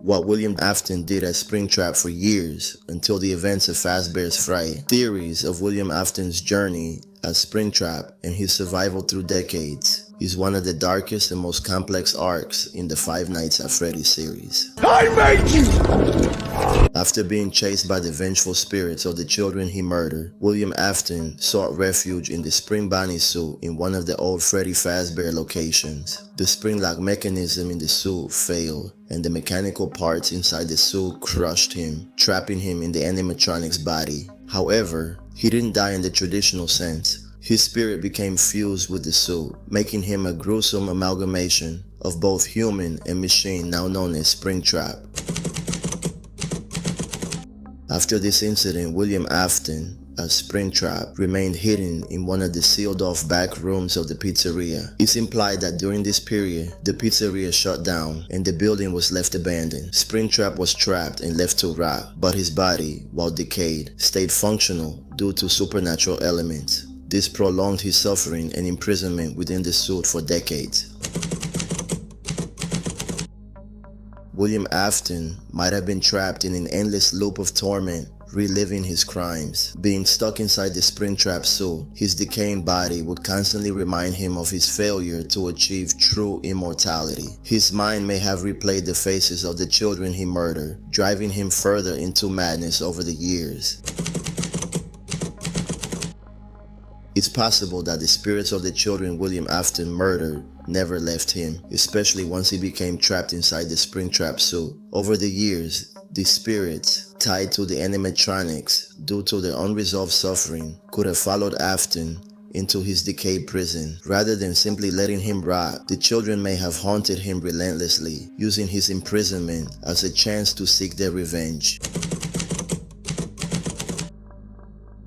what William Afton did at Springtrap for years until the events of Fazbear's Fright. Theories of William Afton's journey at Springtrap and his survival through decades is one of the darkest and most complex arcs in the Five Nights at Freddy's series. I made you! After being chased by the vengeful spirits of the children he murdered, William Afton sought refuge in the Spring Bonnie suit in one of the old Freddy Fazbear locations. The spring-lock mechanism in the suit failed, and the mechanical parts inside the suit crushed him, trapping him in the animatronic's body. However, he didn't die in the traditional sense. His spirit became fused with the suit, making him a gruesome amalgamation of both human and machine, now known as Springtrap. After this incident, William Afton, as Springtrap, remained hidden in one of the sealed-off back rooms of the pizzeria. It's implied that during this period, the pizzeria shut down and the building was left abandoned. Springtrap was trapped and left to rot, but his body, while decayed, stayed functional due to supernatural elements. This prolonged his suffering and imprisonment within the suit for decades. William Afton might have been trapped in an endless loop of torment, reliving his crimes. Being stuck inside the Springtrap suit, his decaying body would constantly remind him of his failure to achieve true immortality. His mind may have replayed the faces of the children he murdered, driving him further into madness over the years. It's possible that the spirits of the children William Afton murdered never left him, especially once he became trapped inside the Springtrap suit. Over the years, the spirits, tied to the animatronics due to their unresolved suffering, could have followed Afton into his decayed prison. Rather than simply letting him rot, the children may have haunted him relentlessly, using his imprisonment as a chance to seek their revenge.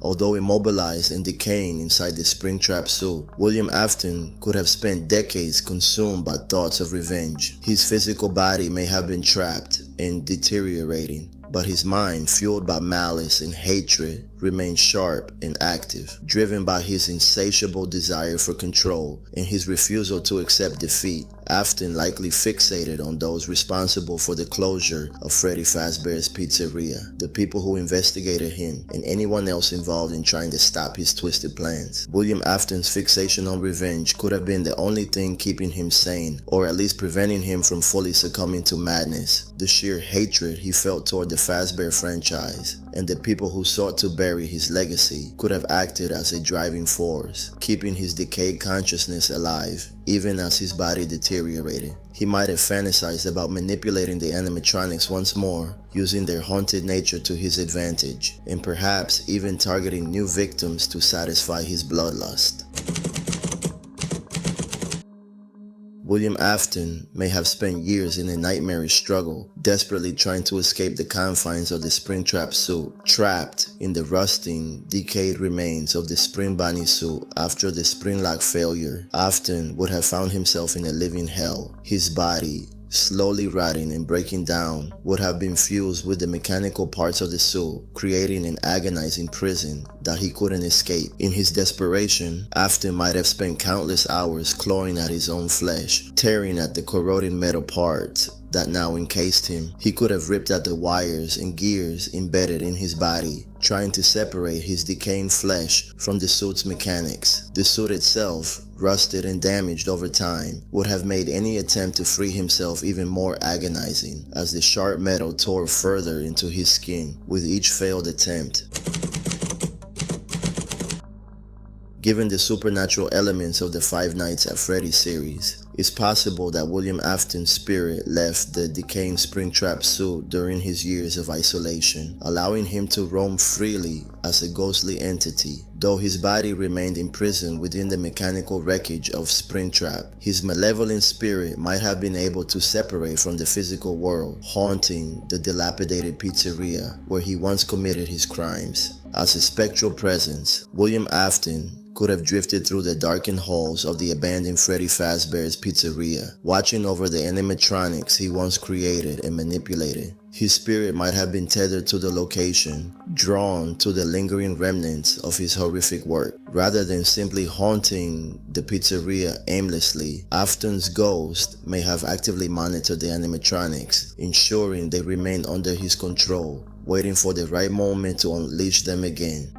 Although immobilized and decaying inside the Springtrap suit, William Afton could have spent decades consumed by thoughts of revenge. His physical body may have been trapped and deteriorating, but his mind, fueled by malice and hatred, remained sharp and active, driven by his insatiable desire for control and his refusal to accept defeat. Afton likely fixated on those responsible for the closure of Freddy Fazbear's Pizzeria, the people who investigated him, and anyone else involved in trying to stop his twisted plans. William Afton's fixation on revenge could have been the only thing keeping him sane, or at least preventing him from fully succumbing to madness. The sheer hatred he felt toward the Fazbear franchise and the people who sought to bury his legacy could have acted as a driving force, keeping his decayed consciousness alive, even as his body deteriorated. He might have fantasized about manipulating the animatronics once more, using their haunted nature to his advantage, and perhaps even targeting new victims to satisfy his bloodlust. William Afton may have spent years in a nightmarish struggle, desperately trying to escape the confines of the Springtrap suit, trapped in the rusting, decayed remains of the Spring Bonnie suit after the Springlock failure. Afton would have found himself in a living hell. His body, slowly rotting and breaking down, would have been fused with the mechanical parts of the suit, creating an agonizing prison that he couldn't escape. In his desperation, Afton might have spent countless hours clawing at his own flesh, tearing at the corroding metal parts that now encased him. He could have ripped at the wires and gears embedded in his body, trying to separate his decaying flesh from the suit's mechanics. The suit itself, rusted and damaged over time, would have made any attempt to free himself even more agonizing, as the sharp metal tore further into his skin with each failed attempt. Given the supernatural elements of the Five Nights at Freddy's series, it's possible that William Afton's spirit left the decaying Springtrap suit during his years of isolation, allowing him to roam freely as a ghostly entity. Though his body remained imprisoned within the mechanical wreckage of Springtrap, his malevolent spirit might have been able to separate from the physical world, haunting the dilapidated pizzeria where he once committed his crimes. As a spectral presence, William Afton could have drifted through the darkened halls of the abandoned Freddy Fazbear's pizzeria, watching over the animatronics he once created and manipulated. His spirit might have been tethered to the location, drawn to the lingering remnants of his horrific work. Rather than simply haunting the pizzeria aimlessly, Afton's ghost may have actively monitored the animatronics, ensuring they remained under his control, waiting for the right moment to unleash them again.